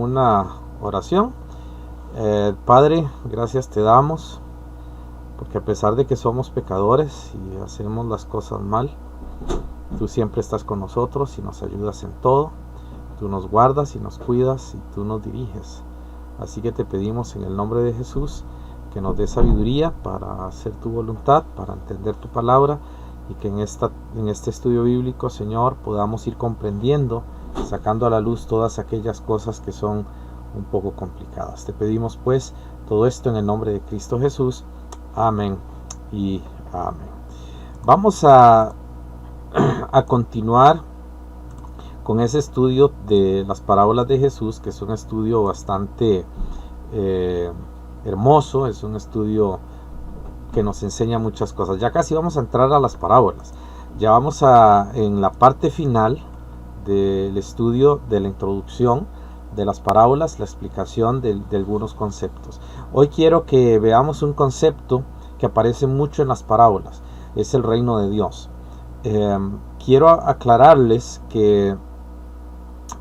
una oración. Padre, gracias te damos, porque a pesar de que somos pecadores y hacemos las cosas mal, tú siempre estás con nosotros y nos ayudas en todo. Tú nos guardas y nos cuidas y tú nos diriges. Así que te pedimos en el nombre de Jesús que nos dé sabiduría para hacer tu voluntad, para entender tu palabra, y que en este estudio bíblico, Señor, podamos ir comprendiendo, sacando a la luz todas aquellas cosas que son un poco complicadas. Te pedimos pues todo esto en el nombre de Cristo Jesús. Amén y amén. Vamos a continuar con ese estudio de las parábolas de Jesús, que es un estudio bastante hermoso, es un estudio que nos enseña muchas cosas. Ya casi vamos a entrar a las parábolas. Ya vamos en la parte final del estudio de la introducción de las parábolas, la explicación de algunos conceptos. Hoy quiero que veamos un concepto que aparece mucho en las parábolas, es el reino de Dios. Quiero aclararles que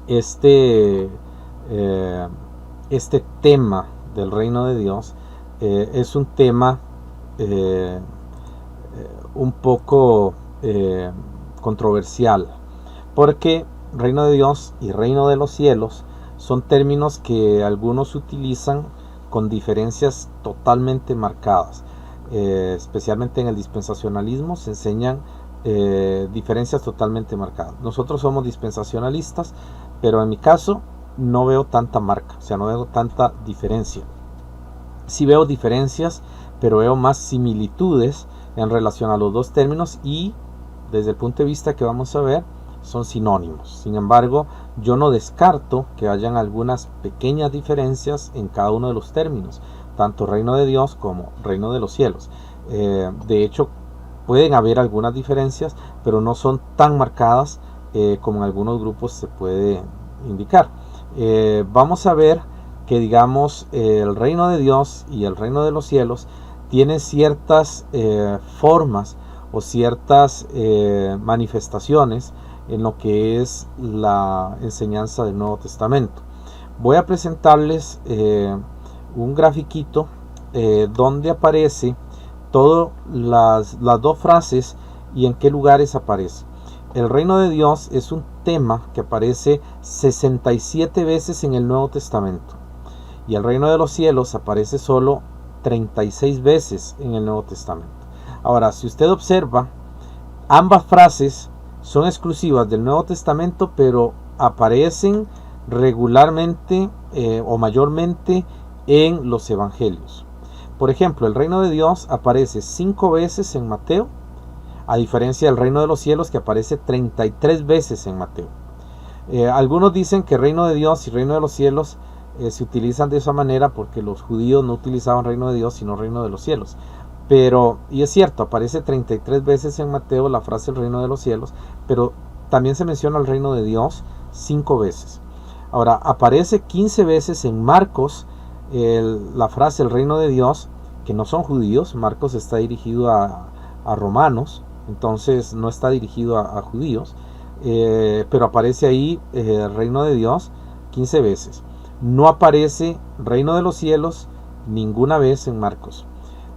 este tema del reino de Dios es un tema un poco controversial, porque reino de Dios y reino de los cielos son términos que algunos utilizan con diferencias totalmente marcadas. Especialmente en el dispensacionalismo se enseñan diferencias totalmente marcadas. Nosotros somos dispensacionalistas, pero en mi caso no veo tanta marca, o sea, no veo tanta diferencia. Sí veo diferencias, pero veo más similitudes en relación a los dos términos, y desde el punto de vista que vamos a ver, son sinónimos. Sin embargo, yo no descarto que hayan algunas pequeñas diferencias en cada uno de los términos, tanto reino de Dios como reino de los cielos. De hecho, pueden haber algunas diferencias, pero no son tan marcadas como en algunos grupos se puede indicar. Vamos a ver que, digamos, el reino de Dios y el reino de los cielos tienen ciertas formas o ciertas manifestaciones en lo que es la enseñanza del Nuevo Testamento. Voy a presentarles un grafiquito donde aparece todas las dos frases y en qué lugares aparece. El reino de Dios es un tema que aparece 67 veces en el Nuevo Testamento, y el reino de los cielos aparece solo 36 veces en el Nuevo Testamento. Ahora, si usted observa, ambas frases son exclusivas del Nuevo Testamento, pero aparecen regularmente o mayormente en los evangelios. Por ejemplo, el reino de Dios aparece 5 veces en Mateo, a diferencia del reino de los cielos, que aparece 33 veces en Mateo. Algunos dicen que reino de Dios y reino de los cielos se utilizan de esa manera porque los judíos no utilizaban reino de Dios sino reino de los cielos. Pero, y es cierto, aparece 33 veces en Mateo la frase el reino de los cielos, pero también se menciona el reino de Dios 5 veces. Ahora, aparece 15 veces en Marcos la frase el reino de Dios, que no son judíos. Marcos está dirigido a romanos, entonces no está dirigido a judíos, pero aparece ahí el reino de Dios 15 veces. No aparece reino de los cielos ninguna vez en Marcos.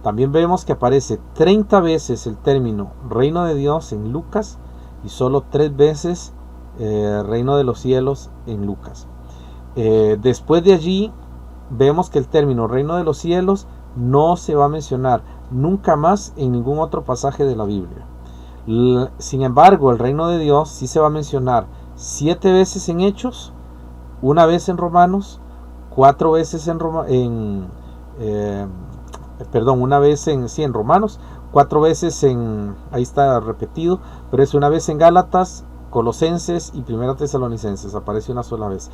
También vemos que aparece 30 veces el término reino de Dios en Lucas y solo 3 veces reino de los cielos en Lucas. Después de allí vemos que el término reino de los cielos no se va a mencionar nunca más en ningún otro pasaje de la Biblia. Sin embargo, el reino de Dios sí se va a mencionar 7 veces en Hechos, 1 vez en Romanos, 4 veces en Romanos, 4 veces ahí está repetido, pero es 1 vez en Gálatas, Colosenses y 1 Tesalonicenses, aparece 1 sola vez.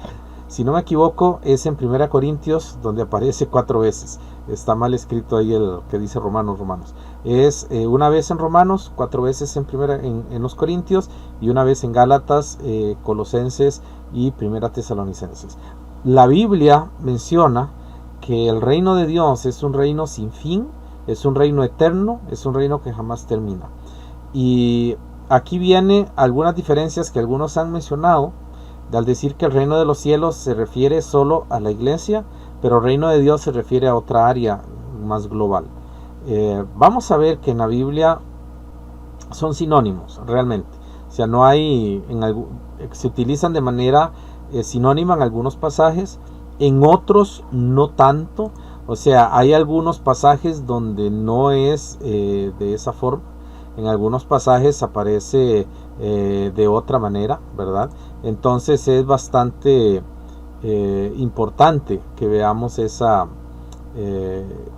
Si no me equivoco, es en 1 Corintios donde aparece 4 veces. Está mal escrito ahí el que dice Romanos. Es 1 vez en Romanos, 4 veces en los Corintios y 1 vez en Gálatas, Colosenses y 1 Tesalonicenses. La Biblia menciona que el reino de Dios es un reino sin fin, es un reino eterno, es un reino que jamás termina. Y aquí vienen algunas diferencias que algunos han mencionado al decir que el reino de los cielos se refiere solo a la iglesia, pero el reino de Dios se refiere a otra área más global. Vamos a ver que en la Biblia son sinónimos realmente. O sea, no hay, se utilizan de manera sinónima en algunos pasajes, en otros no tanto. O sea, hay algunos pasajes donde no es de esa forma. En algunos pasajes aparece de otra manera, ¿verdad? Entonces es bastante importante que veamos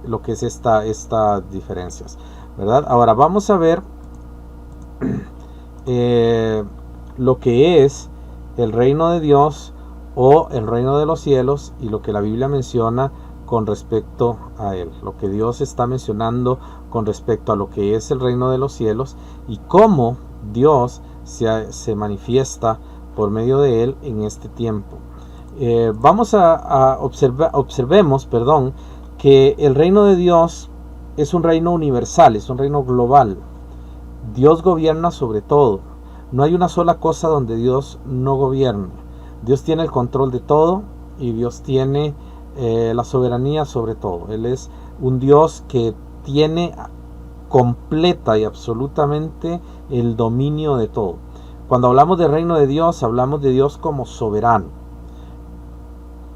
lo que es estas diferencias, ¿verdad? Ahora vamos a ver lo que es el reino de Dios o el reino de los cielos y lo que la Biblia menciona con respecto a él, lo que Dios está mencionando con respecto a lo que es el reino de los cielos y cómo Dios se manifiesta por medio de él en este tiempo. Vamos a observemos que el reino de Dios es un reino universal, es un reino global. Dios gobierna sobre todo. No hay una sola cosa donde Dios no gobierna. Dios tiene el control de todo y Dios tiene la soberanía sobre todo. Él es un Dios que tiene completa y absolutamente el dominio de todo. Cuando hablamos del reino de Dios, hablamos de Dios como soberano.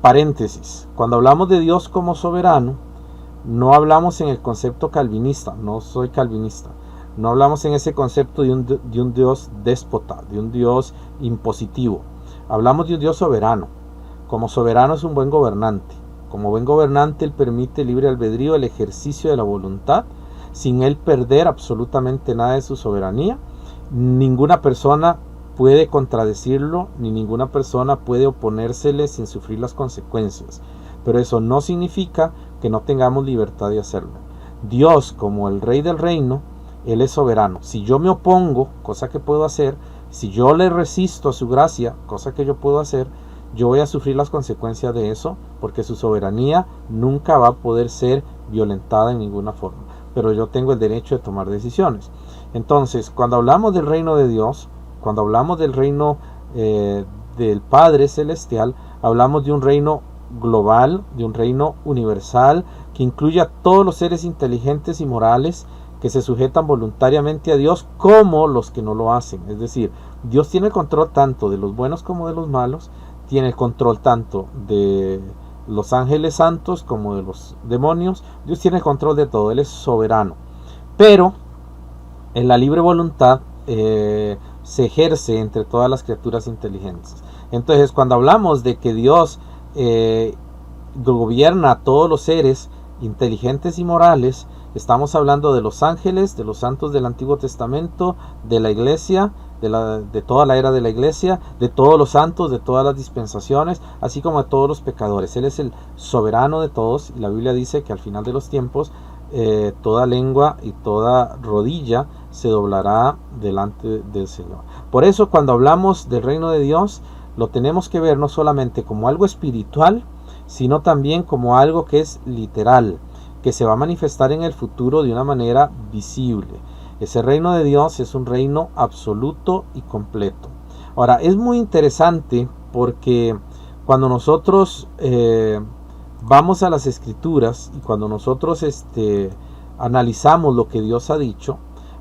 Paréntesis, cuando hablamos de Dios como soberano, no hablamos en el concepto calvinista, no soy calvinista. No hablamos en ese concepto de un Dios déspota, de un Dios impositivo. Hablamos de un Dios soberano. Como soberano es un buen gobernante. Como buen gobernante, Él permite libre albedrío el ejercicio de la voluntad, sin Él perder absolutamente nada de su soberanía. Ninguna persona puede contradecirlo, ni ninguna persona puede oponérsele sin sufrir las consecuencias. Pero eso no significa que no tengamos libertad de hacerlo. Dios, como el Rey del reino, Él es soberano. Si yo me opongo, cosa que puedo hacer, si yo le resisto a su gracia, cosa que yo puedo hacer, yo voy a sufrir las consecuencias de eso, porque su soberanía nunca va a poder ser violentada en ninguna forma. Pero yo tengo el derecho de tomar decisiones. Entonces, cuando hablamos del reino de Dios, cuando hablamos del reino del Padre Celestial, hablamos de un reino global, de un reino universal, que incluye a todos los seres inteligentes y morales que se sujetan voluntariamente a Dios, como los que no lo hacen. Es decir, Dios tiene el control tanto de los buenos como de los malos, tiene el control tanto de los ángeles santos como de los demonios. Dios tiene el control de todo, Él es soberano. Pero en la libre voluntad se ejerce entre todas las criaturas inteligentes. Entonces, cuando hablamos de que Dios gobierna a todos los seres inteligentes y morales, estamos hablando de los ángeles, de los santos del Antiguo Testamento, de la iglesia, de toda la era de la iglesia, de todos los santos, de todas las dispensaciones, así como de todos los pecadores. Él es el soberano de todos, y la Biblia dice que al final de los tiempos toda lengua y toda rodilla se doblará delante del Señor. Por eso, cuando hablamos del reino de Dios, lo tenemos que ver no solamente como algo espiritual, sino también como algo que es literal, que se va a manifestar en el futuro de una manera visible. Ese reino de Dios es un reino absoluto y completo. Ahora, es muy interesante porque cuando nosotros vamos a las Escrituras y cuando nosotros analizamos lo que Dios ha dicho,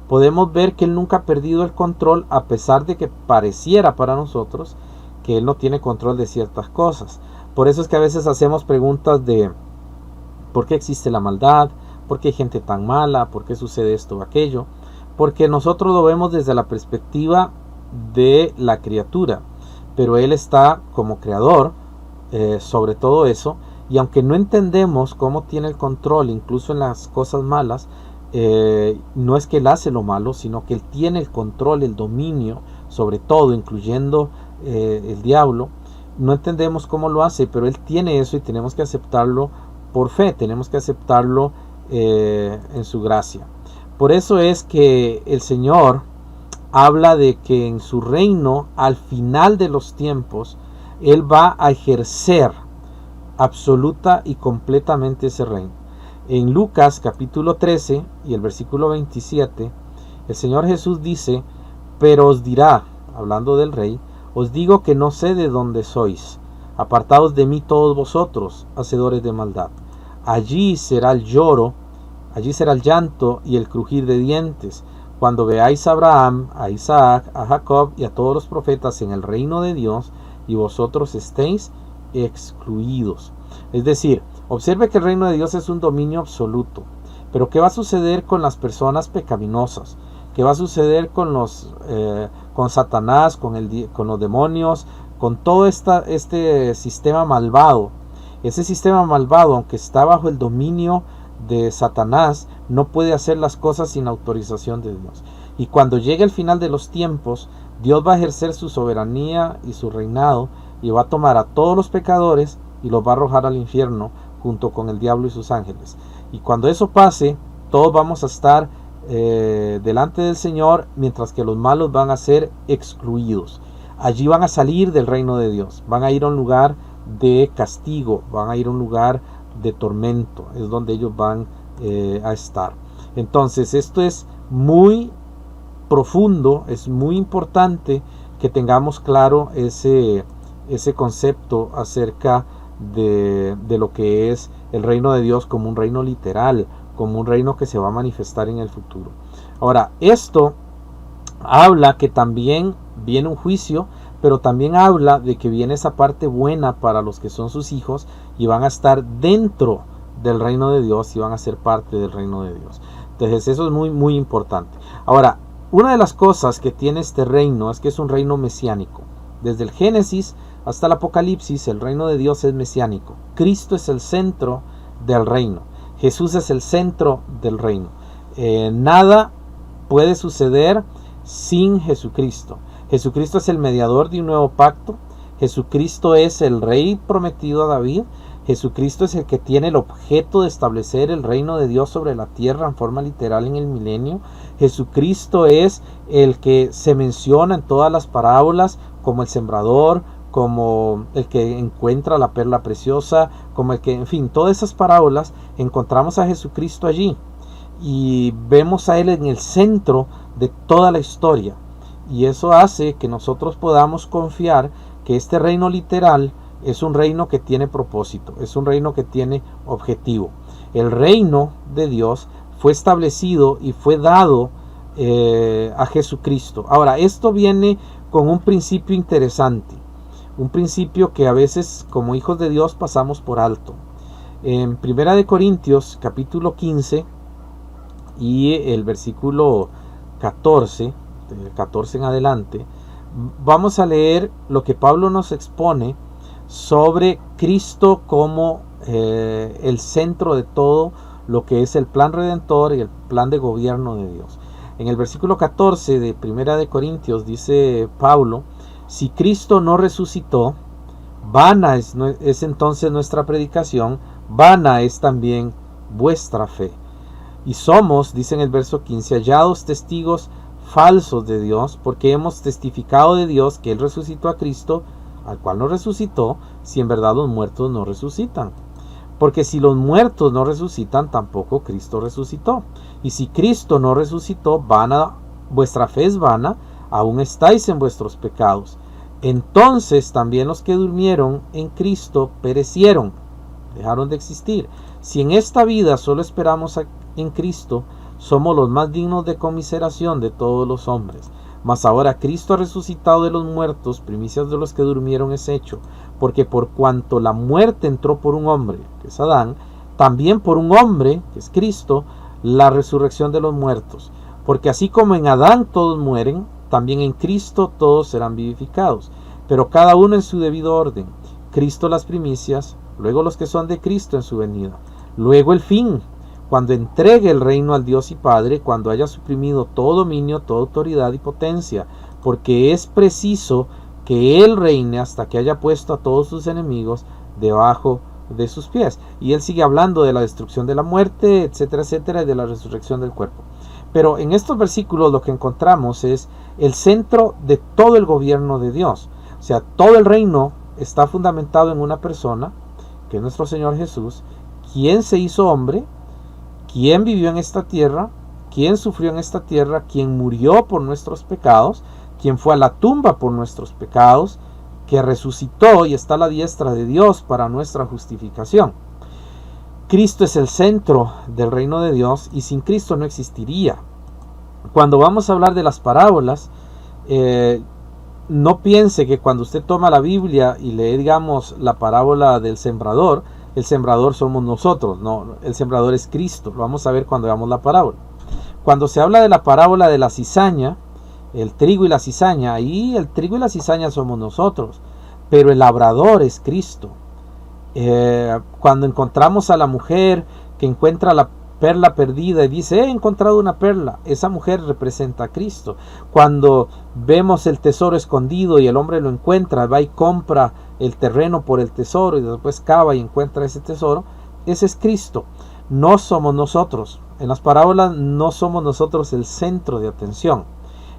podemos ver que Él nunca ha perdido el control, a pesar de que pareciera para nosotros que Él no tiene control de ciertas cosas. Por eso es que a veces hacemos preguntas de ¿por qué existe la maldad? ¿Por qué hay gente tan mala? ¿Por qué sucede esto o aquello? Porque nosotros lo vemos desde la perspectiva de la criatura, pero Él está como creador sobre todo eso, y aunque no entendemos cómo tiene el control incluso en las cosas malas, no es que Él hace lo malo, sino que Él tiene el control, el dominio sobre todo, incluyendo el diablo. No entendemos cómo lo hace, pero Él tiene eso y tenemos que aceptarlo por fe, tenemos que aceptarlo en su gracia. Por eso es que el Señor habla de que en su reino, al final de los tiempos, Él va a ejercer absoluta y completamente ese reino. En Lucas capítulo 13 y el versículo 27, el Señor Jesús dice: pero os dirá, hablando del rey, os digo que no sé de dónde sois. Apartaos de mí todos vosotros, hacedores de maldad. Allí será el lloro, allí será el llanto y el crujir de dientes, cuando veáis a Abraham, a Isaac, a Jacob y a todos los profetas en el reino de Dios, y vosotros estéis excluidos. Es decir, observe que el reino de Dios es un dominio absoluto. Pero ¿qué va a suceder con las personas pecaminosas? ¿Qué va a suceder con Satanás, con los demonios, con todo este sistema malvado? Ese sistema malvado, aunque está bajo el dominio de Satanás, no puede hacer las cosas sin autorización de Dios. Y cuando llegue el final de los tiempos, Dios va a ejercer su soberanía y su reinado, y va a tomar a todos los pecadores y los va a arrojar al infierno junto con el diablo y sus ángeles. Y cuando eso pase, todos vamos a estar delante del Señor, mientras que los malos van a ser excluidos. Allí van a salir del reino de Dios, van a ir a un lugar de castigo, van a ir a un lugar de tormento, es donde ellos van a estar. Entonces esto es muy profundo, es muy importante que tengamos claro ese concepto acerca de lo que es el reino de Dios como un reino literal, como un reino que se va a manifestar en el futuro. Ahora, esto habla que también viene un juicio, pero también habla de que viene esa parte buena para los que son sus hijos y van a estar dentro del reino de Dios y van a ser parte del reino de Dios. Entonces eso es muy muy importante. Ahora, una de las cosas que tiene este reino es que es un reino mesiánico. Desde el Génesis hasta el Apocalipsis, el reino de Dios es mesiánico. Cristo es el centro del reino. Jesús es el centro del reino. Nada puede suceder sin Jesucristo. Jesucristo es el mediador de un nuevo pacto. Jesucristo es el rey prometido a David. Jesucristo es el que tiene el objeto de establecer el reino de Dios sobre la tierra en forma literal en el milenio. Jesucristo es el que se menciona en todas las parábolas como el sembrador, como el que encuentra la perla preciosa, como el que, en fin, todas esas parábolas encontramos a Jesucristo allí y vemos a Él en el centro de toda la historia. Y eso hace que nosotros podamos confiar que este reino literal es un reino que tiene propósito, es un reino que tiene objetivo. El reino de Dios fue establecido y fue dado a Jesucristo. Ahora, esto viene con un principio interesante, un principio que a veces como hijos de Dios pasamos por alto. En 1 Corintios capítulo 15 y el versículo 14, del 14 en adelante, vamos a leer lo que Pablo nos expone sobre Cristo como el centro de todo lo que es el plan redentor y el plan de gobierno de Dios. En el versículo 14 de 1 Corintios dice Pablo: si Cristo no resucitó, vana es entonces nuestra predicación, vana es también vuestra fe. Y somos, dice en el verso 15, hallados testigos falsos de Dios, porque hemos testificado de Dios que Él resucitó a Cristo, al cual no resucitó, si en verdad los muertos no resucitan. Porque si los muertos no resucitan, tampoco Cristo resucitó. Y si Cristo no resucitó, vana, vuestra fe es vana, aún estáis en vuestros pecados. Entonces también los que durmieron en Cristo perecieron, dejaron de existir. Si en esta vida solo esperamos en Cristo, somos los más dignos de conmiseración de todos los hombres. Mas ahora Cristo ha resucitado de los muertos, primicias de los que durmieron es hecho, porque por cuanto la muerte entró por un hombre, que es Adán, también por un hombre, que es Cristo, la resurrección de los muertos. Porque así como en Adán todos mueren, también en Cristo todos serán vivificados, pero cada uno en su debido orden. Cristo las primicias, luego los que son de Cristo en su venida, luego el fin, cuando entregue el reino al Dios y Padre, cuando haya suprimido todo dominio, toda autoridad y potencia, porque es preciso que Él reine hasta que haya puesto a todos sus enemigos debajo de sus pies. Y Él sigue hablando de la destrucción de la muerte, etcétera, etcétera, y de la resurrección del cuerpo. Pero en estos versículos lo que encontramos es el centro de todo el gobierno de Dios. O sea, todo el reino está fundamentado en una persona, que es nuestro Señor Jesús, quien se hizo hombre, quien vivió en esta tierra, quien sufrió en esta tierra, quien murió por nuestros pecados. quien fue a la tumba por nuestros pecados, que resucitó y está a la diestra de Dios para nuestra justificación. Cristo es el centro del reino de Dios y sin Cristo no existiría. Cuando vamos a hablar de las parábolas, no piense que cuando usted toma la Biblia y lee, digamos, la parábola del sembrador, el sembrador somos nosotros. No, el sembrador es Cristo. Lo vamos a ver cuando veamos la parábola. Cuando se habla de la parábola de la cizaña, el trigo y la cizaña, ahí el trigo y la cizaña somos nosotros, pero el labrador es Cristo. Cuando encontramos a la mujer que encuentra la perla perdida y dice, he encontrado una perla, esa mujer representa a Cristo. Cuando vemos el tesoro escondido y el hombre lo encuentra, va y compra el terreno por el tesoro y después cava y encuentra ese tesoro, ese es Cristo. No somos nosotros. En las parábolas no somos nosotros el centro de atención.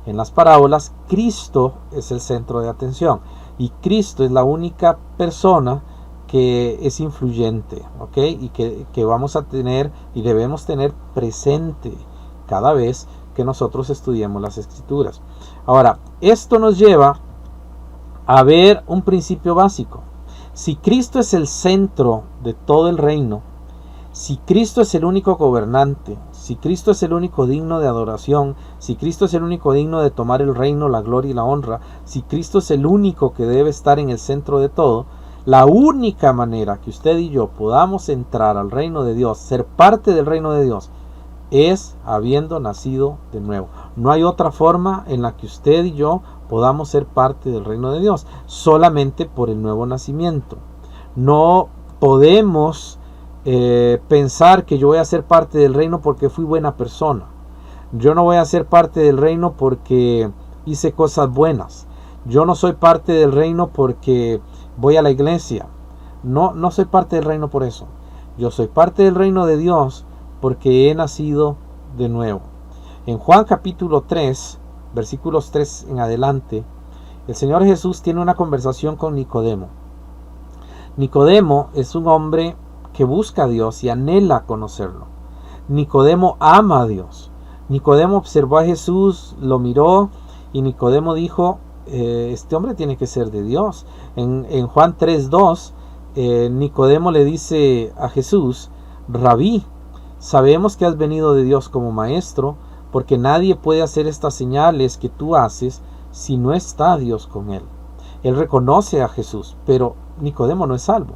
En las parábolas Cristo es el centro de atención y Cristo es la única persona que es influyente, ¿ok? Y que vamos a tener y debemos tener presente cada vez que nosotros estudiemos las Escrituras. Ahora, esto nos lleva a ver un principio básico. Si Cristo es el centro de todo el reino, si Cristo es el único gobernante, si Cristo es el único digno de adoración, si Cristo es el único digno de tomar el reino, la gloria y la honra, si Cristo es el único que debe estar en el centro de todo, la única manera que usted y yo podamos entrar al reino de Dios, ser parte del reino de Dios, es habiendo nacido de nuevo. No hay otra forma en la que usted y yo podamos ser parte del reino de Dios, solamente por el nuevo nacimiento. No podemos pensar que yo voy a ser parte del reino porque fui buena persona. Yo no voy a ser parte del reino porque hice cosas buenas. Yo no soy parte del reino porque voy a la iglesia. No soy parte del reino por eso. Yo soy parte del reino de Dios porque he nacido de nuevo. En Juan capítulo 3, versículos 3 en adelante, el Señor Jesús tiene una conversación con Nicodemo. Nicodemo es un hombre que busca a Dios y anhela conocerlo. Nicodemo ama a Dios. Nicodemo observó a Jesús, lo miró y Nicodemo dijo, este hombre tiene que ser de Dios. En Juan 3:2, Nicodemo le dice a Jesús, Rabí, sabemos que has venido de Dios como maestro, porque nadie puede hacer estas señales que tú haces si no está Dios con él. Él reconoce a Jesús, pero Nicodemo no es salvo.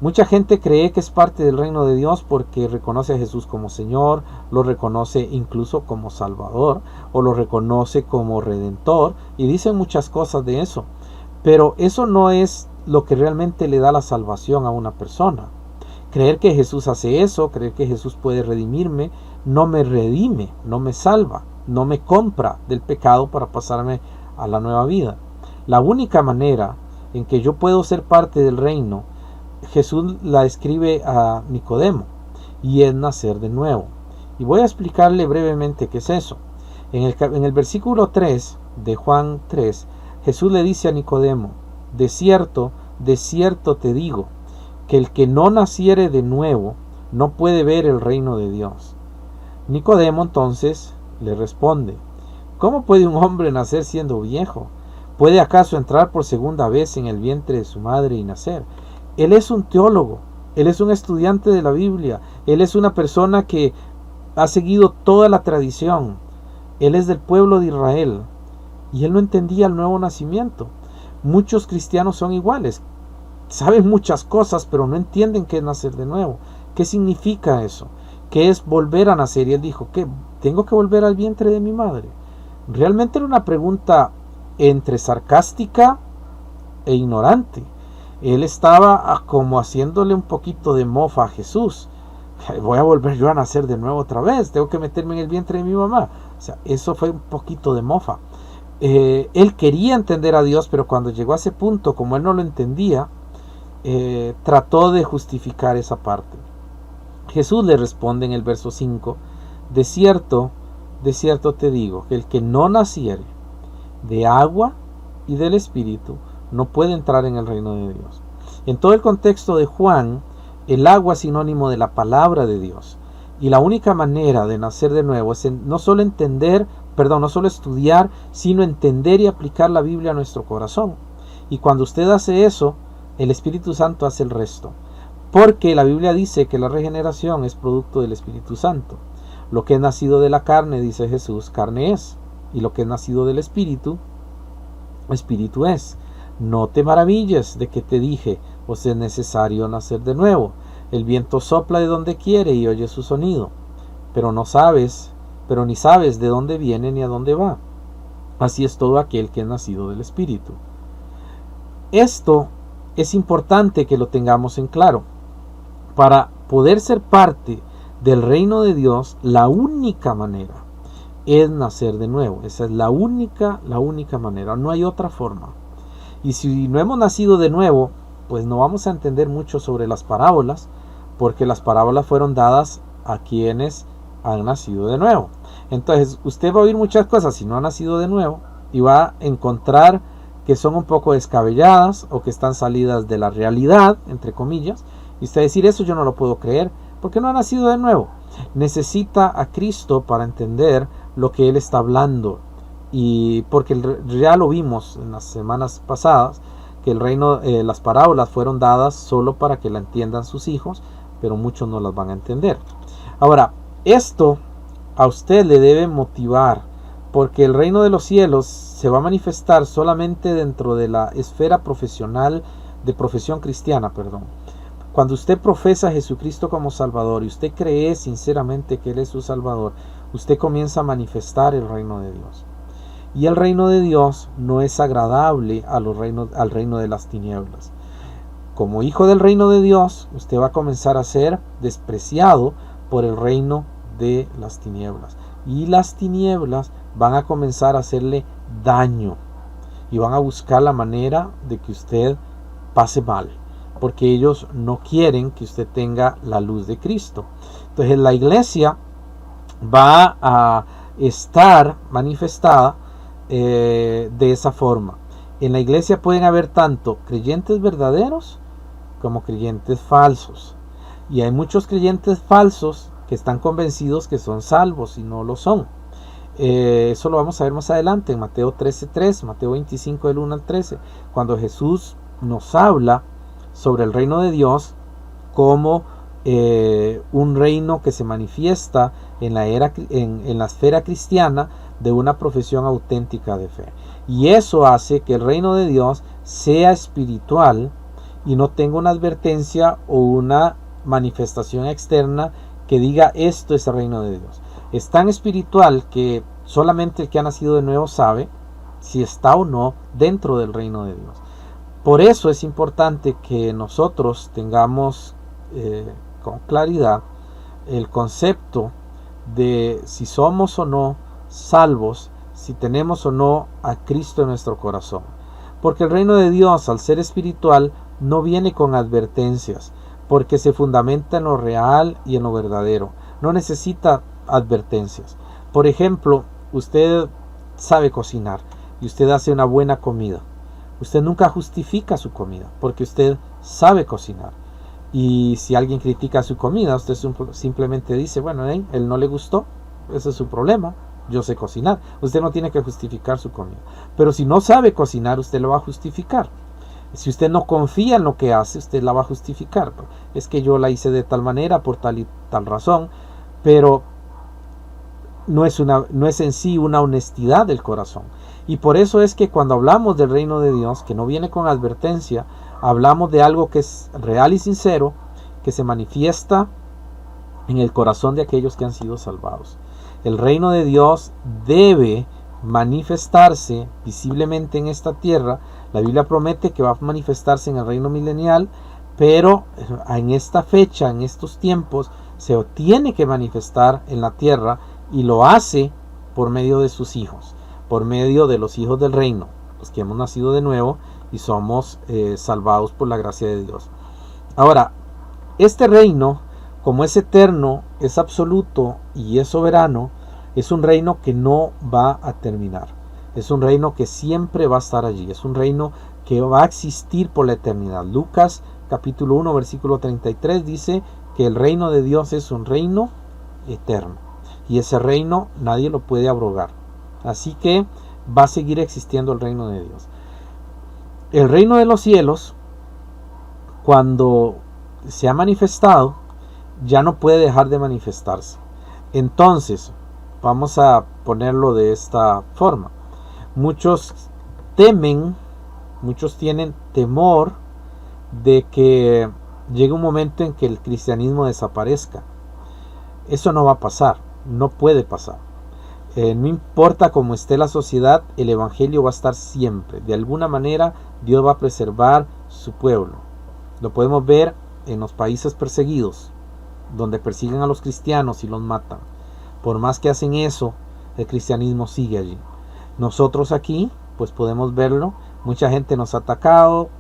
Mucha gente cree que es parte del reino de Dios porque reconoce a Jesús como Señor, lo reconoce incluso como Salvador o lo reconoce como Redentor y dicen muchas cosas de eso. Pero eso no es lo que realmente le da la salvación a una persona. Creer que Jesús hace eso, creer que Jesús puede redimirme, no me redime, no me salva, no me compra del pecado para pasarme a la nueva vida. La única manera en que yo puedo ser parte del reino, Jesús la describe a Nicodemo, y es nacer de nuevo. Y voy a explicarle brevemente qué es eso. En el versículo 3 de Juan 3, Jesús le dice a Nicodemo, de cierto te digo, que el que no naciere de nuevo no puede ver el reino de Dios. Nicodemo entonces le responde, ¿cómo puede un hombre nacer siendo viejo? ¿Puede acaso entrar por segunda vez en el vientre de su madre y nacer? Él es un teólogo, él es un estudiante de la Biblia, él es una persona que ha seguido toda la tradición, él es del pueblo de Israel y él no entendía el nuevo nacimiento. Muchos cristianos son iguales, saben muchas cosas pero no entienden qué es nacer de nuevo, qué significa eso, qué es volver a nacer. Y él dijo, ¿qué? ¿Tengo que volver al vientre de mi madre? Realmente era una pregunta entre sarcástica e ignorante. Él estaba como haciéndole un poquito de mofa a Jesús. Voy a volver yo a nacer de nuevo otra vez, tengo que meterme en el vientre de mi mamá. O sea, eso fue un poquito de mofa. Él quería entender a Dios, pero cuando llegó a ese punto, como él no lo entendía, trató de justificar esa parte. Jesús le responde en el verso 5, de cierto te digo, que el que no naciere de agua y del Espíritu no puede entrar en el reino de Dios. En todo el contexto de Juan, el agua es sinónimo de la palabra de Dios. Y la única manera de nacer de nuevo es no solo entender no solo estudiar, sino entender y aplicar la Biblia a nuestro corazón. Y cuando usted hace eso, el Espíritu Santo hace el resto. Porque la Biblia dice que la regeneración es producto del Espíritu Santo. Lo que es nacido de la carne, dice Jesús, carne es. Y lo que es nacido del Espíritu, Espíritu es. No te maravilles de que te dije, os es necesario nacer de nuevo. El viento sopla de donde quiere y oye su sonido, pero ni sabes de dónde viene ni a dónde va. Así es todo aquel que es nacido del Espíritu. Esto es importante que lo tengamos en claro. Para poder ser parte del reino de Dios, la única manera es nacer de nuevo. Esa es la única manera. No hay otra forma. Y si no hemos nacido de nuevo, pues no vamos a entender mucho sobre las parábolas, porque las parábolas fueron dadas a quienes han nacido de nuevo. Entonces usted va a oír muchas cosas si no ha nacido de nuevo, y va a encontrar que son un poco descabelladas o que están salidas de la realidad, entre comillas, y usted va a decir, eso yo no lo puedo creer, porque no ha nacido de nuevo. Necesita a Cristo para entender lo que Él está hablando, y porque ya lo vimos en las semanas pasadas, que las parábolas fueron dadas solo para que la entiendan sus hijos, pero muchos no las van a entender. Ahora, esto a usted le debe motivar, porque el reino de los cielos se va a manifestar solamente dentro de la esfera profesional, de profesión cristiana, Cuando usted profesa a Jesucristo como Salvador y usted cree sinceramente que Él es su Salvador, usted comienza a manifestar el reino de Dios. Y el reino de Dios no es agradable al reino de las tinieblas. Como hijo del reino de Dios, usted va a comenzar a ser despreciado por el reino de las tinieblas. Y las tinieblas van a comenzar a hacerle daño. Y van a buscar la manera de que usted pase mal. Porque ellos no quieren que usted tenga la luz de Cristo. Entonces la iglesia va a estar manifestada de esa forma. En la iglesia pueden haber tanto creyentes verdaderos como creyentes falsos, y hay muchos creyentes falsos que están convencidos que son salvos y no lo son. Eso lo vamos a ver más adelante en Mateo 13:3, Mateo 25 del 1 al 13, cuando Jesús nos habla sobre el reino de Dios como un reino que se manifiesta en la esfera cristiana de una profesión auténtica de fe. Y eso hace que el reino de Dios sea espiritual y no tenga una advertencia o una manifestación externa que diga esto es el reino de Dios. Es tan espiritual que solamente el que ha nacido de nuevo sabe si está o no dentro del reino de Dios. Por eso es importante que nosotros tengamos con claridad el concepto de si somos o no salvos, si tenemos o no a Cristo en nuestro corazón. Porque el reino de Dios, al ser espiritual, no viene con advertencias, porque se fundamenta en lo real y en lo verdadero. No necesita advertencias. Por ejemplo, usted sabe cocinar y usted hace una buena comida. Usted nunca justifica su comida, porque usted sabe cocinar. Y si alguien critica su comida, usted simplemente dice, bueno, él no le gustó, ese es su problema, yo sé cocinar. Usted no tiene que justificar su comida. Pero si no sabe cocinar, usted lo va a justificar. Si usted no confía en lo que hace, usted la va a justificar. Es que yo la hice de tal manera, por tal y tal razón, pero no es en sí una honestidad del corazón. Y por eso es que cuando hablamos del reino de Dios, que no viene con advertencia, hablamos de algo que es real y sincero, que se manifiesta en el corazón de aquellos que han sido salvados. El reino de Dios debe manifestarse visiblemente en esta tierra. La Biblia promete que va a manifestarse en el reino milenial, pero en esta fecha, en estos tiempos, se tiene que manifestar en la tierra, y lo hace por medio de sus hijos, por medio de los hijos del reino, los que hemos nacido de nuevo y somos salvados por la gracia de Dios. Ahora, este reino, como es eterno, es absoluto y es soberano, es un reino que no va a terminar. Es un reino que siempre va a estar allí. Es un reino que va a existir por la eternidad. Lucas capítulo 1 versículo 33 dice que el reino de Dios es un reino eterno. Y ese reino nadie lo puede abrogar. Así que va a seguir existiendo el reino de Dios. El reino de los cielos, cuando se ha manifestado, ya no puede dejar de manifestarse. Entonces, vamos a ponerlo de esta forma. Muchos temen, muchos tienen temor de que llegue un momento en que el cristianismo desaparezca. Eso no va a pasar, no puede pasar. No importa cómo esté la sociedad, el evangelio va a estar siempre. De alguna manera Dios va a preservar su pueblo. Lo podemos ver en los países perseguidos, donde persiguen a los cristianos y los matan. Por más que hacen eso, el cristianismo sigue allí. Nosotros aquí, pues podemos verlo. Mucha gente nos ha atacado,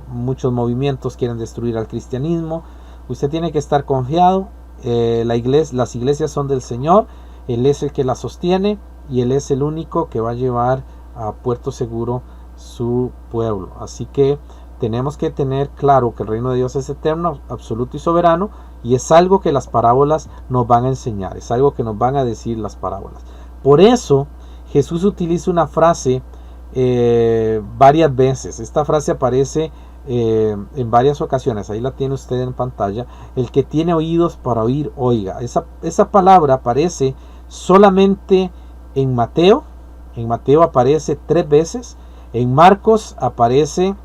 muchos movimientos quieren destruir al cristianismo. Usted tiene que estar confiado. Las iglesias son del Señor. Él es el que las sostiene y Él es el único que va a llevar a puerto seguro su pueblo. Así que tenemos que tener claro que el reino de Dios es eterno, absoluto y soberano, y es algo que las parábolas nos van a enseñar, es algo que nos van a decir las parábolas. Por eso Jesús utiliza una frase varias veces. Esta frase aparece en varias ocasiones, ahí la tiene usted en pantalla. El que tiene oídos para oír, oiga. Esa palabra aparece solamente en Mateo. En Mateo aparece 3 veces, en Marcos aparece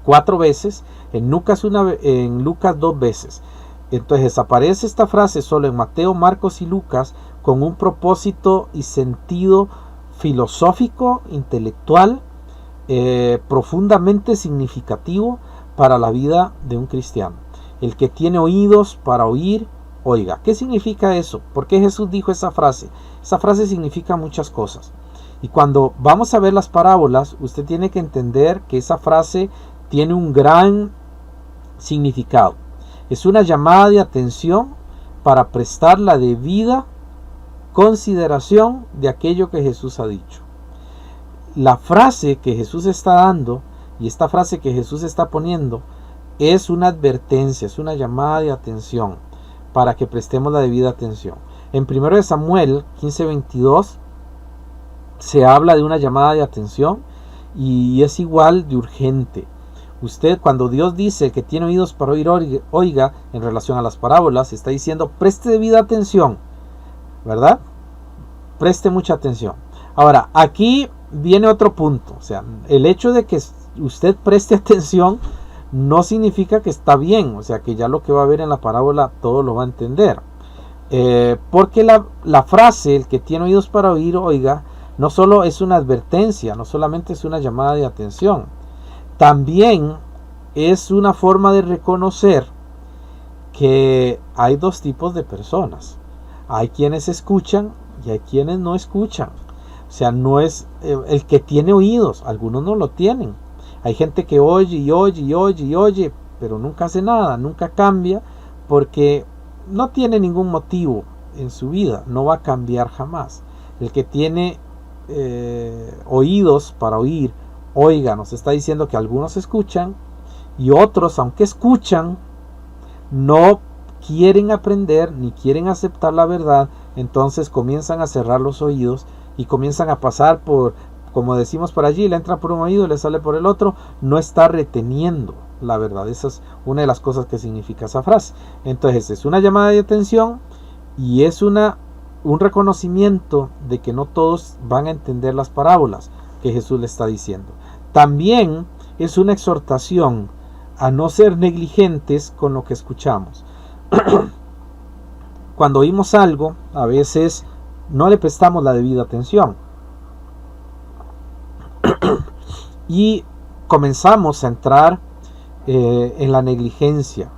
4 veces, en Lucas 2 veces. Entonces aparece esta frase solo en Mateo, Marcos y Lucas con un propósito y sentido filosófico, intelectual, profundamente significativo para la vida de un cristiano. El que tiene oídos para oír, oiga. ¿Qué significa eso? ¿Por qué Jesús dijo esa frase? Esa frase significa muchas cosas. Y cuando vamos a ver las parábolas, usted tiene que entender que esa frase tiene un gran significado. Es una llamada de atención para prestar la debida consideración de aquello que Jesús ha dicho. La frase que Jesús está dando y esta frase que Jesús está poniendo es una advertencia, es una llamada de atención para que prestemos la debida atención. En 1 Samuel 15:22 se habla de una llamada de atención y es igual de urgente. Usted, cuando Dios dice que tiene oídos para oír, oiga, en relación a las parábolas, está diciendo preste debida atención, ¿verdad? Preste mucha atención. Ahora, aquí viene otro punto. O sea, el hecho de que usted preste atención no significa que está bien. O sea, que ya lo que va a ver en la parábola todo lo va a entender. Porque la frase, el que tiene oídos para oír, oiga, no solo es una advertencia, no solamente es una llamada de atención. También es una forma de reconocer que hay dos tipos de personas. Hay quienes escuchan y hay quienes no escuchan. O sea, no es el que tiene oídos, algunos no lo tienen. Hay gente que oye y oye y oye y oye, pero nunca hace nada, nunca cambia, porque no tiene ningún motivo en su vida, no va a cambiar jamás. El que tiene oídos para oír, oiga, nos está diciendo que algunos escuchan y otros, aunque escuchan, no quieren aprender ni quieren aceptar la verdad. Entonces comienzan a cerrar los oídos y comienzan a pasar por, como decimos por allí, le entra por un oído y le sale por el otro. No está reteniendo la verdad. Esa es una de las cosas que significa esa frase. Entonces es una llamada de atención y es un reconocimiento de que no todos van a entender las parábolas que Jesús le está diciendo. También es una exhortación a no ser negligentes con lo que escuchamos. Cuando oímos algo, a veces no le prestamos la debida atención y comenzamos a entrar en la negligencia.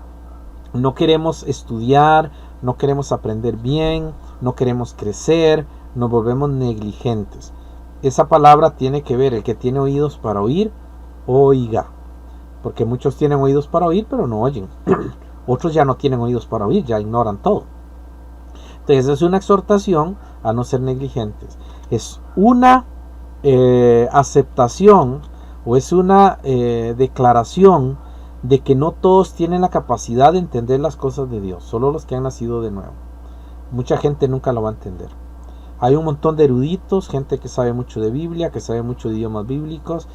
No queremos estudiar, no queremos aprender bien, no queremos crecer, nos volvemos negligentes. Esa palabra tiene que ver, el que tiene oídos para oír, oiga. Porque muchos tienen oídos para oír, pero no oyen. Otros ya no tienen oídos para oír, ya ignoran todo. Entonces es una exhortación a no ser negligentes. Es una aceptación o es una declaración de que no todos tienen la capacidad de entender las cosas de Dios, solo los que han nacido de nuevo. Mucha gente nunca lo va a entender. Hay un montón de eruditos, gente que sabe mucho de Biblia, que sabe mucho de idiomas bíblicos,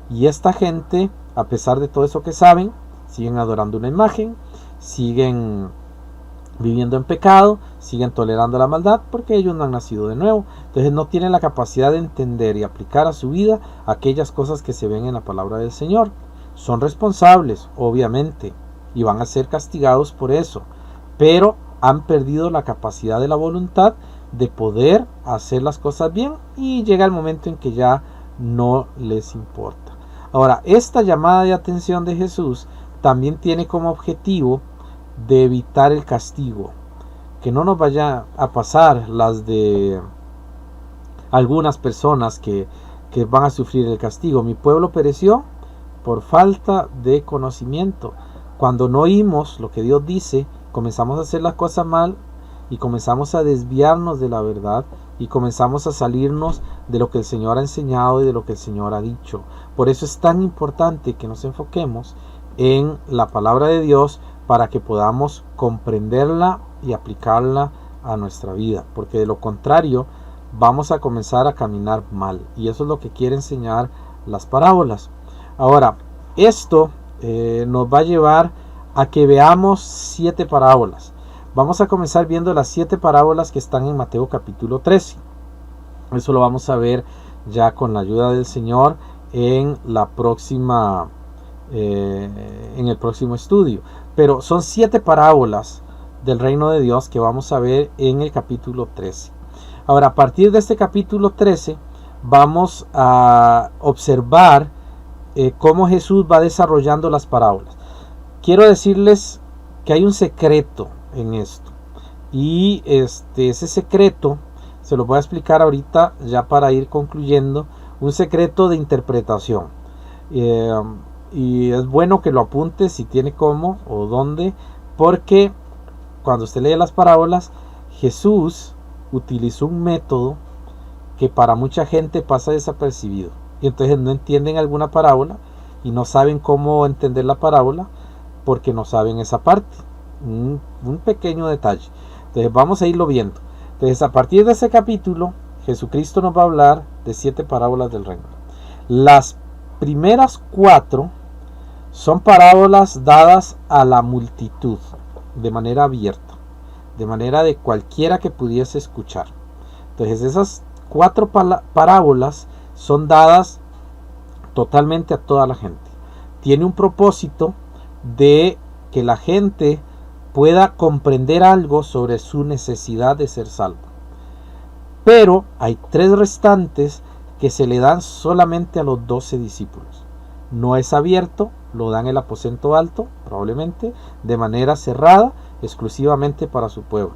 y esta gente, a pesar de todo eso que saben, siguen adorando una imagen, siguen viviendo en pecado, siguen tolerando la maldad porque ellos no han nacido de nuevo. Entonces no tienen la capacidad de entender y aplicar a su vida aquellas cosas que se ven en la palabra del Señor. Son responsables, obviamente, y van a ser castigados por eso, pero han perdido la capacidad de la voluntad de poder hacer las cosas bien, y llega el momento en que ya no les importa. Ahora, esta llamada de atención de Jesús también tiene como objetivo de evitar el castigo, que no nos vaya a pasar las de algunas personas que van a sufrir el castigo. Mi pueblo pereció por falta de conocimiento. Cuando no oímos lo que Dios dice, comenzamos a hacer las cosas mal y comenzamos a desviarnos de la verdad y comenzamos a salirnos de lo que el Señor ha enseñado y de lo que el Señor ha dicho. Por eso es tan importante que nos enfoquemos en la palabra de Dios para que podamos comprenderla y aplicarla a nuestra vida, porque de lo contrario vamos a comenzar a caminar mal, y eso es lo que quiere enseñar las parábolas. Ahora, esto nos va a llevar a que veamos 7 parábolas. Vamos a comenzar viendo las 7 parábolas que están en Mateo capítulo 13. Eso lo vamos a ver ya con la ayuda del Señor en la próxima en el próximo estudio. Pero son 7 parábolas del reino de Dios que vamos a ver en el capítulo 13. Ahora, a partir de este capítulo 13 vamos a observar cómo Jesús va desarrollando las parábolas. Quiero decirles que hay un secreto en esto, y ese secreto se lo voy a explicar ahorita ya para ir concluyendo. Un secreto de interpretación, y es bueno que lo apunte si tiene cómo o dónde, porque cuando usted lee las parábolas, Jesús utilizó un método que para mucha gente pasa desapercibido, y entonces no entienden alguna parábola y no saben cómo entender la parábola porque no saben esa parte. Un pequeño detalle. Entonces vamos a irlo viendo. Entonces, a partir de ese capítulo, Jesucristo nos va a hablar de 7 parábolas del reino. Las primeras 4 son parábolas dadas a la multitud de manera abierta, de manera de cualquiera que pudiese escuchar. Entonces esas 4 parábolas son dadas totalmente a toda la gente. Tiene un propósito de que la gente pueda comprender algo sobre su necesidad de ser salvo. Pero hay 3 restantes que se le dan solamente a los 12 discípulos. No es abierto, lo dan en el aposento alto, probablemente, de manera cerrada, exclusivamente para su pueblo.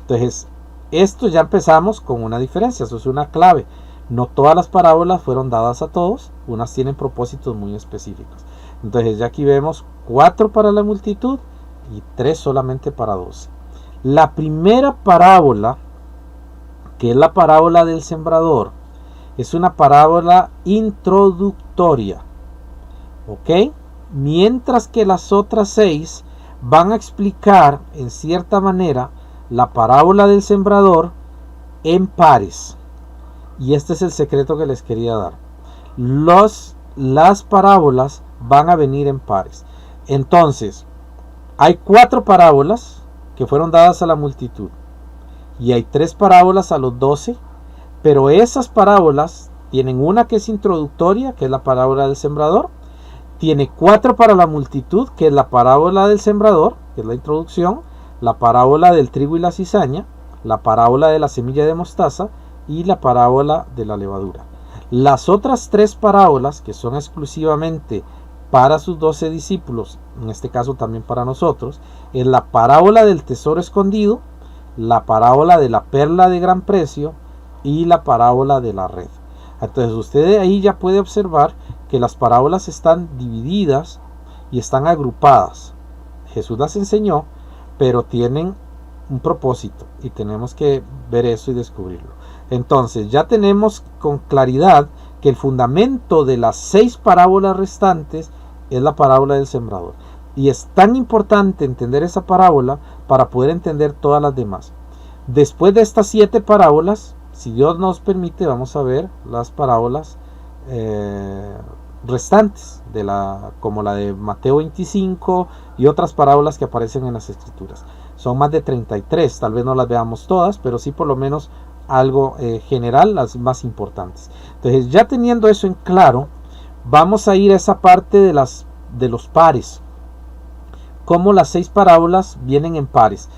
Entonces, esto ya empezamos con una diferencia, eso es una clave. No todas las parábolas fueron dadas a todos, unas tienen propósitos muy específicos. Entonces, ya aquí vemos 4 para la multitud y 3 solamente para 12. La primera parábola, que es la parábola del sembrador, es una parábola introductoria, ¿ok? Mientras que las otras 6 van a explicar en cierta manera la parábola del sembrador en pares. Y este es el secreto que les quería dar. Las parábolas van a venir en pares. Entonces, hay 4 parábolas que fueron dadas a la multitud, y hay 3 parábolas a los 12, pero esas parábolas tienen una que es introductoria, que es la parábola del sembrador, tiene 4 para la multitud, que es la parábola del sembrador, que es la introducción, la parábola del trigo y la cizaña, la parábola de la semilla de mostaza y la parábola de la levadura. Las otras 3 parábolas, que son exclusivamente para sus 12 discípulos, en este caso también para nosotros, es la parábola del tesoro escondido, la parábola de la perla de gran precio y la parábola de la red. Entonces usted ahí ya puede observar que las parábolas están divididas y están agrupadas. Jesús las enseñó, pero tienen un propósito y tenemos que ver eso y descubrirlo. Entonces ya tenemos con claridad que el fundamento de las 6 parábolas restantes es la parábola del sembrador. Y es tan importante entender esa parábola para poder entender todas las demás. Después de estas 7 parábolas si Dios nos permite, vamos a ver las parábolas restantes, como la de Mateo 25 y otras parábolas que aparecen en las Escrituras. Son más de 33, tal vez no las veamos todas, pero sí por lo menos algo general, las más importantes. Entonces, ya teniendo eso en claro, vamos a ir a esa parte de los pares, cómo las 6 parábolas vienen en pares.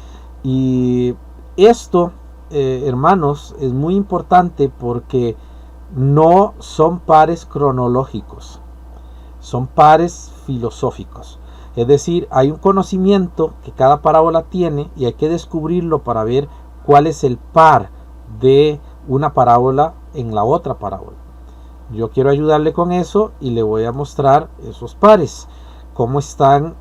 Y esto, hermanos, es muy importante porque no son pares cronológicos, son pares filosóficos. Es decir, hay un conocimiento que cada parábola tiene y hay que descubrirlo para ver cuál es el par de una parábola en la otra parábola. Yo quiero ayudarle con eso y le voy a mostrar esos pares, cómo están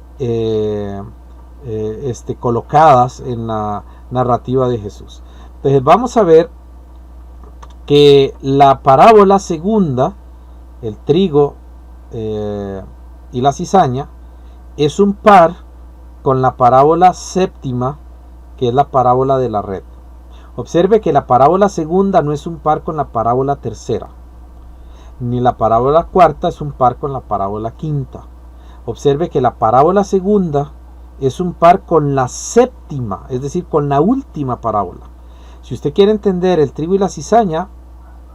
colocadas en la narrativa de Jesús. Entonces vamos a ver que la parábola segunda, el trigo y la cizaña, es un par con la parábola séptima, que es la parábola de la red. Observe que la parábola segunda no es un par con la parábola tercera, ni la parábola cuarta es un par con la parábola quinta. Observe que la parábola segunda es un par con la séptima, es decir, con la última parábola. Si usted quiere entender el trigo y la cizaña,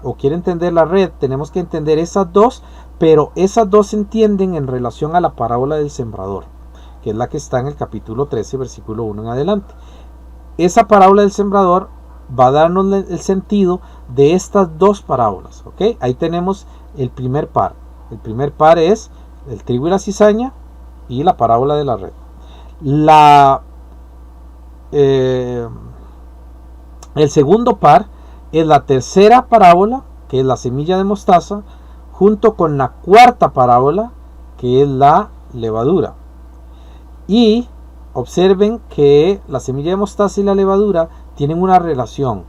o quiere entender la red, tenemos que entender esas dos, pero esas dos se entienden en relación a la parábola del sembrador, que es la que está en el capítulo 13, versículo 1 en adelante. Esa parábola del sembrador va a darnos el sentido de estas dos parábolas, ¿ok? Ahí tenemos el primer par. El primer par es el trigo y la cizaña y la parábola de la red. El segundo par es la tercera parábola, que es la semilla de mostaza, junto con la cuarta parábola, que es la levadura. Y observen que la semilla de mostaza y la levadura tienen una relación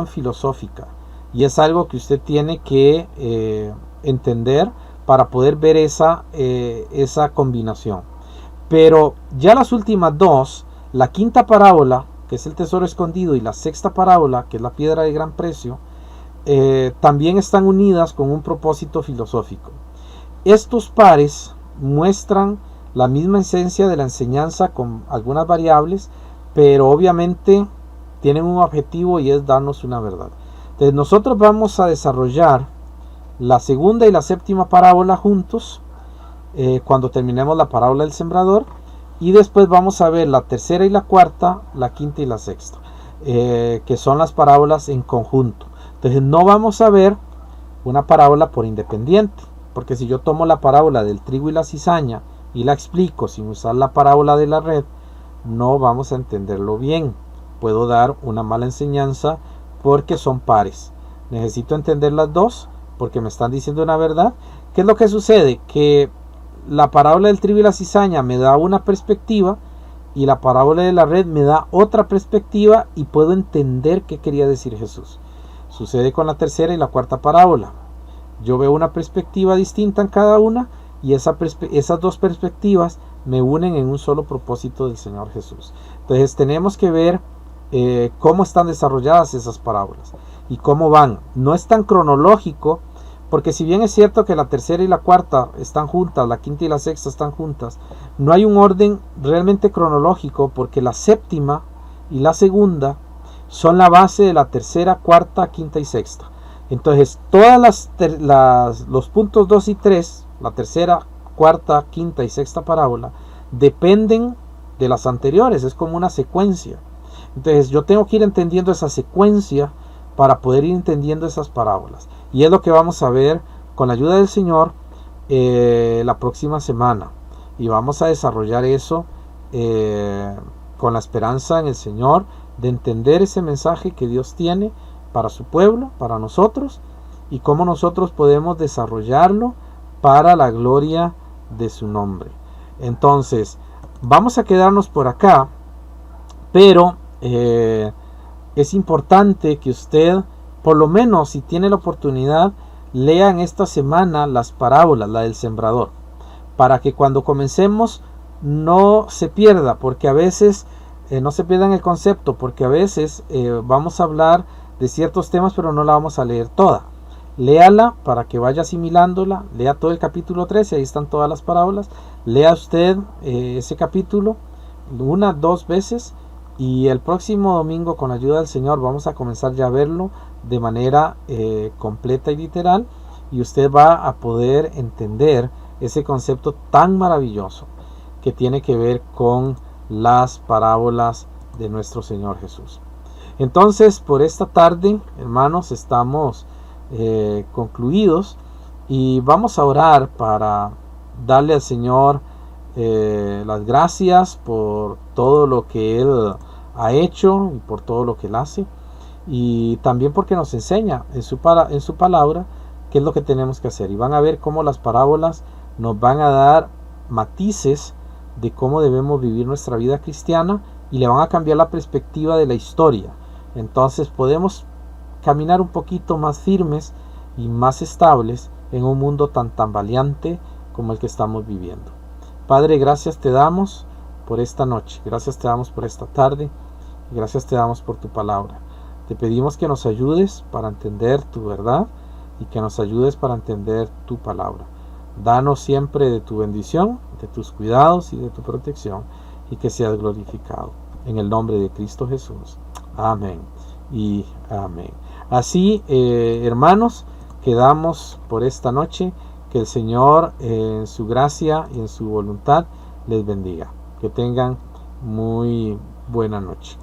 filosófica, y es algo que usted tiene que entender para poder ver esa combinación. Pero ya las últimas dos, la quinta parábola, que es el tesoro escondido, y la sexta parábola, que es la piedra de gran precio, también están unidas con un propósito filosófico. Estos pares muestran la misma esencia de la enseñanza con algunas variables, pero obviamente tienen un objetivo y es darnos una verdad. Entonces nosotros vamos a desarrollar la segunda y la séptima parábola juntos cuando terminemos la parábola del sembrador, y después vamos a ver la tercera y la cuarta, la quinta y la sexta, que son las parábolas en conjunto. Entonces no vamos a ver una parábola por independiente, porque si yo tomo la parábola del trigo y la cizaña y la explico sin usar la parábola de la red, no vamos a entenderlo bien. Puedo dar una mala enseñanza porque son pares. Necesito entender las dos porque me están diciendo una verdad. ¿Qué es lo que sucede? Que la parábola del trigo y la cizaña me da una perspectiva y la parábola de la red me da otra perspectiva, y puedo entender qué quería decir Jesús. Sucede con la tercera y la cuarta parábola. Yo veo una perspectiva distinta en cada una, y esas dos perspectivas me unen en un solo propósito del Señor Jesús. Entonces tenemos que ver cómo están desarrolladas esas parábolas y cómo van. No es tan cronológico, porque si bien es cierto que la tercera y la cuarta están juntas, la quinta y la sexta están juntas, no hay un orden realmente cronológico, porque la séptima y la segunda son la base de la tercera, cuarta, quinta y sexta. Entonces todas los puntos 2 y 3, la tercera, cuarta, quinta y sexta parábola, dependen de las anteriores, es como una secuencia. Entonces yo tengo que ir entendiendo esa secuencia para poder ir entendiendo esas parábolas, y es lo que vamos a ver con la ayuda del Señor la próxima semana, y vamos a desarrollar eso con la esperanza en el Señor de entender ese mensaje que Dios tiene para su pueblo, para nosotros, y cómo nosotros podemos desarrollarlo para la gloria de su nombre. Entonces vamos a quedarnos por acá, pero es importante que usted, por lo menos si tiene la oportunidad, lea en esta semana las parábolas, la del sembrador, para que cuando comencemos no se pierda, porque a veces no se pierdan el concepto, porque a veces vamos a hablar de ciertos temas, pero no la vamos a leer toda. Léala para que vaya asimilándola, lea todo el capítulo 13, ahí están todas las parábolas, lea usted ese capítulo 1-2 veces, y el próximo domingo, con la ayuda del Señor, vamos a comenzar ya a verlo de manera completa y literal, y usted va a poder entender ese concepto tan maravilloso que tiene que ver con las parábolas de nuestro Señor Jesús. Entonces, por esta tarde, hermanos, estamos concluidos, y vamos a orar para darle al Señor las gracias por todo lo que Él ha hecho y por todo lo que Él hace, y también porque nos enseña en su palabra qué es lo que tenemos que hacer. Y van a ver cómo las parábolas nos van a dar matices de cómo debemos vivir nuestra vida cristiana, y le van a cambiar la perspectiva de la historia. Entonces podemos caminar un poquito más firmes y más estables en un mundo tan tambaleante como el que estamos viviendo. Padre, gracias te damos por esta noche, gracias te damos por esta tarde, y gracias te damos por tu palabra. Te pedimos que nos ayudes para entender tu verdad, y que nos ayudes para entender tu palabra. Danos siempre de tu bendición, de tus cuidados y de tu protección, y que seas glorificado. En el nombre de Cristo Jesús. Amén y amén. Así, hermanos, quedamos por esta noche. Que el Señor, en su gracia y en su voluntad, les bendiga. Que tengan muy buena noche.